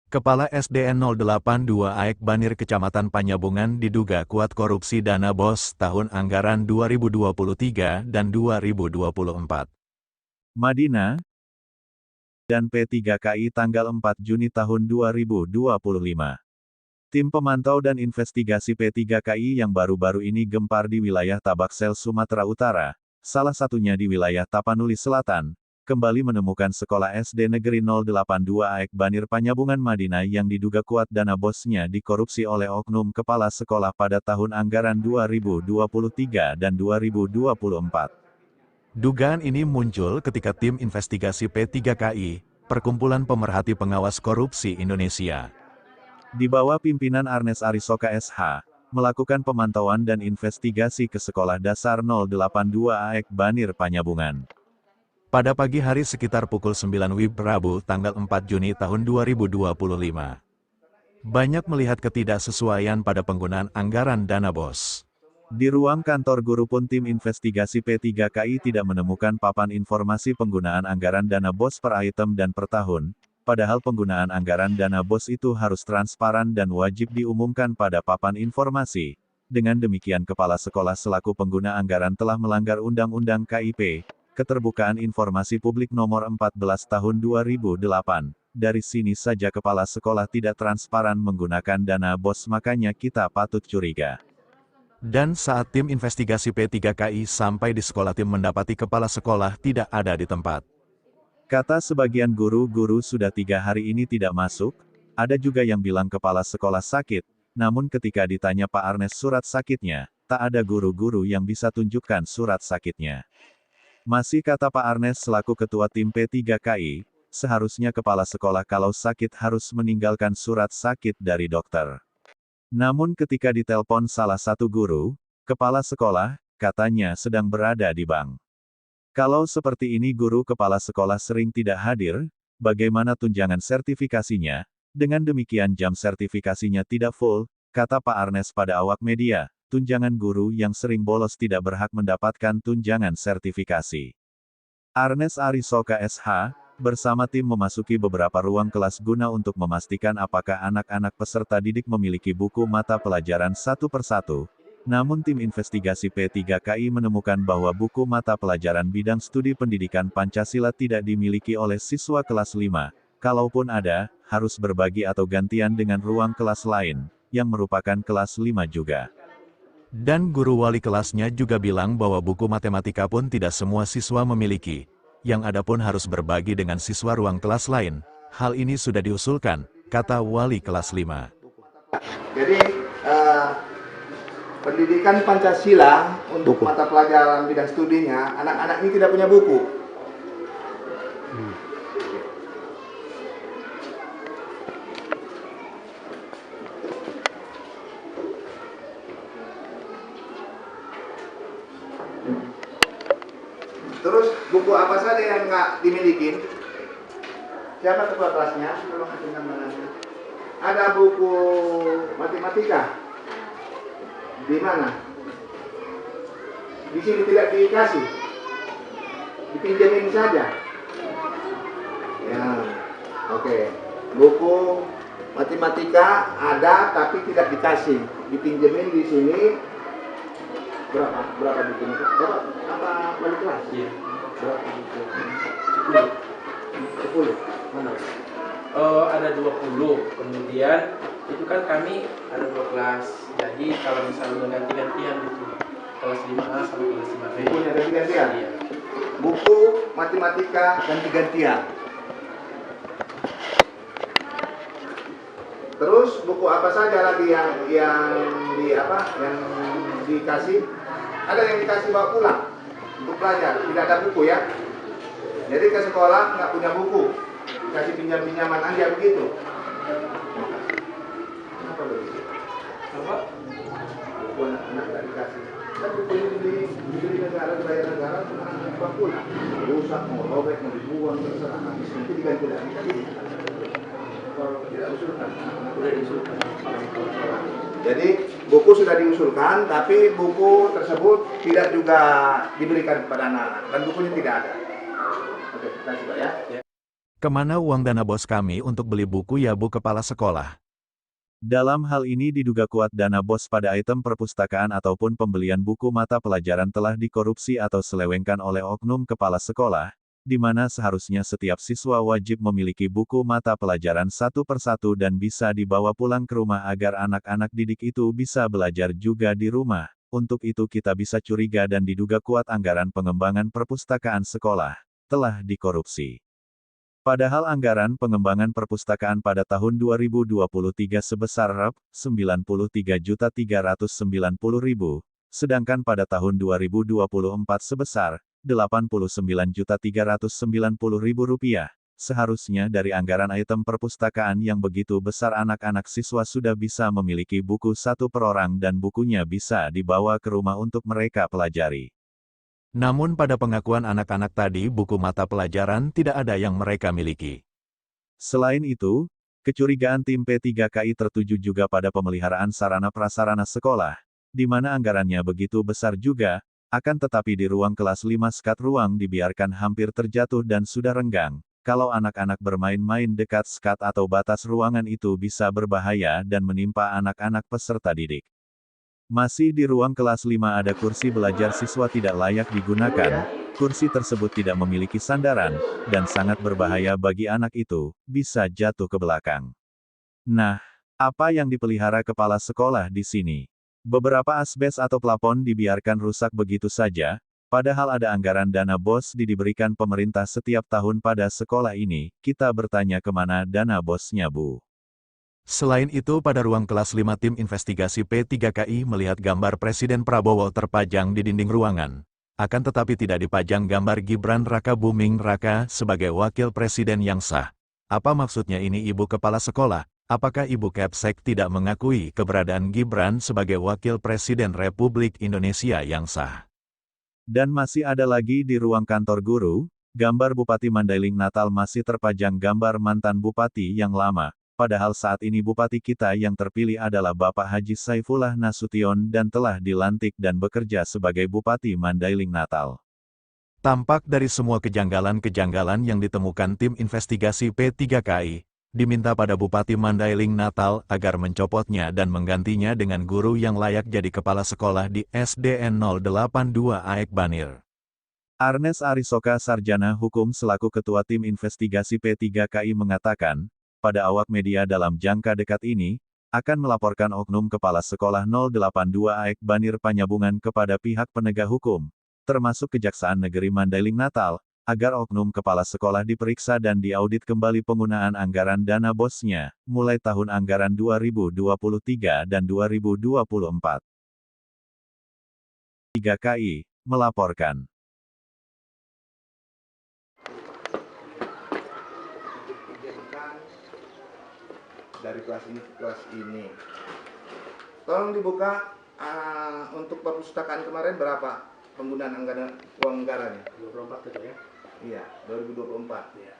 Kepala SDN 082 Aek Banir Kecamatan Panyabungan diduga kuat korupsi dana BOS tahun anggaran 2023 dan 2024. Madinah dan P3KI tanggal 4 Juni tahun 2025. Tim pemantau dan investigasi P3KI yang baru-baru ini gempar di wilayah Tabaksel, Sumatera Utara, salah satunya di wilayah Tapanuli Selatan, kembali menemukan sekolah SD Negeri 082 Aek Banir Panyabungan Madinah yang diduga kuat dana bosnya dikorupsi oleh oknum kepala sekolah pada tahun anggaran 2023 dan 2024. Dugaan ini muncul ketika tim investigasi P3KI, Perkumpulan Pemerhati Pengawas Korupsi Indonesia, di bawah pimpinan Arnes Arisoka SH, melakukan pemantauan dan investigasi ke Sekolah Dasar 082 Aek Banir Panyabungan. Pada pagi hari sekitar pukul 9 WIB Rabu tanggal 4 Juni tahun 2025. Banyak melihat ketidaksesuaian pada penggunaan anggaran dana BOS. Di ruang kantor guru pun tim investigasi P3KI tidak menemukan papan informasi penggunaan anggaran dana BOS per item dan per tahun, padahal penggunaan anggaran dana BOS itu harus transparan dan wajib diumumkan pada papan informasi. Dengan demikian kepala sekolah selaku pengguna anggaran telah melanggar Undang-Undang KIP, Keterbukaan Informasi Publik Nomor 14 Tahun 2008. Dari sini saja kepala sekolah tidak transparan menggunakan dana BOS, makanya kita patut curiga. Dan saat tim investigasi P3KI sampai di sekolah, tim mendapati kepala sekolah tidak ada di tempat. Kata sebagian guru-guru sudah 3 hari ini tidak masuk, ada juga yang bilang kepala sekolah sakit, namun ketika ditanya Pak Arnes surat sakitnya, tak ada guru-guru yang bisa tunjukkan surat sakitnya. Masih kata Pak Arnes selaku ketua tim P3KI, seharusnya kepala sekolah kalau sakit harus meninggalkan surat sakit dari dokter. Namun ketika ditelepon salah satu guru, kepala sekolah, katanya sedang berada di bank. Kalau seperti ini guru kepala sekolah sering tidak hadir, bagaimana tunjangan sertifikasinya? Dengan demikian jam sertifikasinya tidak full, kata Pak Arnes pada awak media. Tunjangan guru yang sering bolos tidak berhak mendapatkan tunjangan sertifikasi. Arnes Arisoka SH, bersama tim memasuki beberapa ruang kelas guna untuk memastikan apakah anak-anak peserta didik memiliki buku mata pelajaran satu persatu. Namun tim investigasi P3KI menemukan bahwa buku mata pelajaran bidang studi pendidikan Pancasila tidak dimiliki oleh siswa kelas 5. Kalaupun ada, harus berbagi atau gantian dengan ruang kelas lain, yang merupakan kelas 5 juga. Dan guru wali kelasnya juga bilang bahwa buku matematika pun tidak semua siswa memiliki, yang ada pun harus berbagi dengan siswa ruang kelas lain. Hal ini sudah diusulkan, kata wali kelas 5. Jadi, pendidikan Pancasila untuk mata pelajaran bidang studinya, anak-anak ini tidak punya buku. Terus buku apa saja yang nggak dimiliki? Siapa ketua kelasnya? Tolong hasilkan mananya. Ada buku matematika. Di mana? Di sini tidak dikasih. Dipinjemin saja. Ya, oke. Buku matematika ada tapi tidak dikasih. Dipinjemin di sini. Berapa bukunya? Berapa? Apa wali kelas? Iya. Berapa buku? 10. Mana? Ada 20. Kemudian itu kan kami ada 2 kelas. Jadi kalau misalnya ganti-gantian gitu. Kelas 5A sama kelas 5B. Bukunya ganti-gantian? Iya. Buku matematika ganti-gantian. Terus buku apa saja lagi yang dikasih? Ada yang dikasih bawa pulang untuk belajar, tidak ada buku ya. Jadi ke sekolah nggak punya buku, dikasih pinjam-pinjaman aja begitu. Kenapa begitu? Apa? Buku anak-anak nggak dikasih. Kan buku ini dibeli negara, dibayar negara, cuma anak bawa pulang. Rusak, mau robek, mau dibuang, terserah. Habis nanti diganti lagi kan ini. Kalau tidak usulkan, anak udah diusulkan. Jadi buku sudah diusulkan, tapi buku tersebut tidak juga diberikan kepada anak-anak dan bukunya tidak ada. Oke, kita coba ya. Kemana uang dana bos kami untuk beli buku ya Bu Kepala Sekolah? Dalam hal ini diduga kuat dana bos pada item perpustakaan ataupun pembelian buku mata pelajaran telah dikorupsi atau selewengkan oleh oknum kepala sekolah, di mana seharusnya setiap siswa wajib memiliki buku mata pelajaran satu persatu dan bisa dibawa pulang ke rumah agar anak-anak didik itu bisa belajar juga di rumah. Untuk itu kita bisa curiga dan diduga kuat anggaran pengembangan perpustakaan sekolah telah dikorupsi. Padahal anggaran pengembangan perpustakaan pada tahun 2023 sebesar Rp93.390.000, sedangkan pada tahun 2024 sebesar Rp89.390.000. Seharusnya dari anggaran item perpustakaan yang begitu besar anak-anak siswa sudah bisa memiliki buku satu per orang dan bukunya bisa dibawa ke rumah untuk mereka pelajari. Namun pada pengakuan anak-anak tadi buku mata pelajaran tidak ada yang mereka miliki. Selain itu, kecurigaan tim P3KI tertuju juga pada pemeliharaan sarana prasarana sekolah, di mana anggarannya begitu besar juga, akan tetapi di ruang kelas 5 skat ruang dibiarkan hampir terjatuh dan sudah renggang. Kalau anak-anak bermain-main dekat skat atau batas ruangan itu bisa berbahaya dan menimpa anak-anak peserta didik. Masih di ruang kelas 5 ada kursi belajar siswa tidak layak digunakan, kursi tersebut tidak memiliki sandaran, dan sangat berbahaya bagi anak itu, bisa jatuh ke belakang. Nah, apa yang dipelihara kepala sekolah di sini? Beberapa asbes atau plafon dibiarkan rusak begitu saja, padahal ada anggaran dana bos diberikan pemerintah setiap tahun pada sekolah ini, kita bertanya kemana dana bosnya Bu? Selain itu pada ruang kelas 5 tim investigasi P3KI melihat gambar Presiden Prabowo terpajang di dinding ruangan. Akan tetapi tidak dipajang gambar Gibran Raka Buming Raka sebagai wakil presiden yang sah. Apa maksudnya ini Ibu Kepala Sekolah? Apakah Ibu Kepsek tidak mengakui keberadaan Gibran sebagai wakil presiden Republik Indonesia yang sah? Dan masih ada lagi di ruang kantor guru, gambar Bupati Mandailing Natal masih terpajang gambar mantan bupati yang lama. Padahal saat ini bupati kita yang terpilih adalah Bapak Haji Saifullah Nasution dan telah dilantik dan bekerja sebagai Bupati Mandailing Natal. Tampak dari semua kejanggalan-kejanggalan yang ditemukan tim investigasi P3KI, diminta pada Bupati Mandailing Natal agar mencopotnya dan menggantinya dengan guru yang layak jadi kepala sekolah di SDN 082 Aek Banir. Arnes Arisoka Sarjana Hukum selaku Ketua Tim Investigasi P3KI mengatakan, pada awak media dalam jangka dekat ini, akan melaporkan oknum kepala sekolah 082 Aek Banir Panyabungan kepada pihak penegak hukum, termasuk Kejaksaan Negeri Mandailing Natal, agar oknum kepala sekolah diperiksa dan diaudit kembali penggunaan anggaran dana bosnya, mulai tahun anggaran 2023 dan 2024. 3KI, melaporkan. Dari kelas ini ke kelas ini. Tolong dibuka untuk perpustakaan kemarin berapa penggunaan uang anggarannya? 24 itu ya? Iya, 2024. Iya.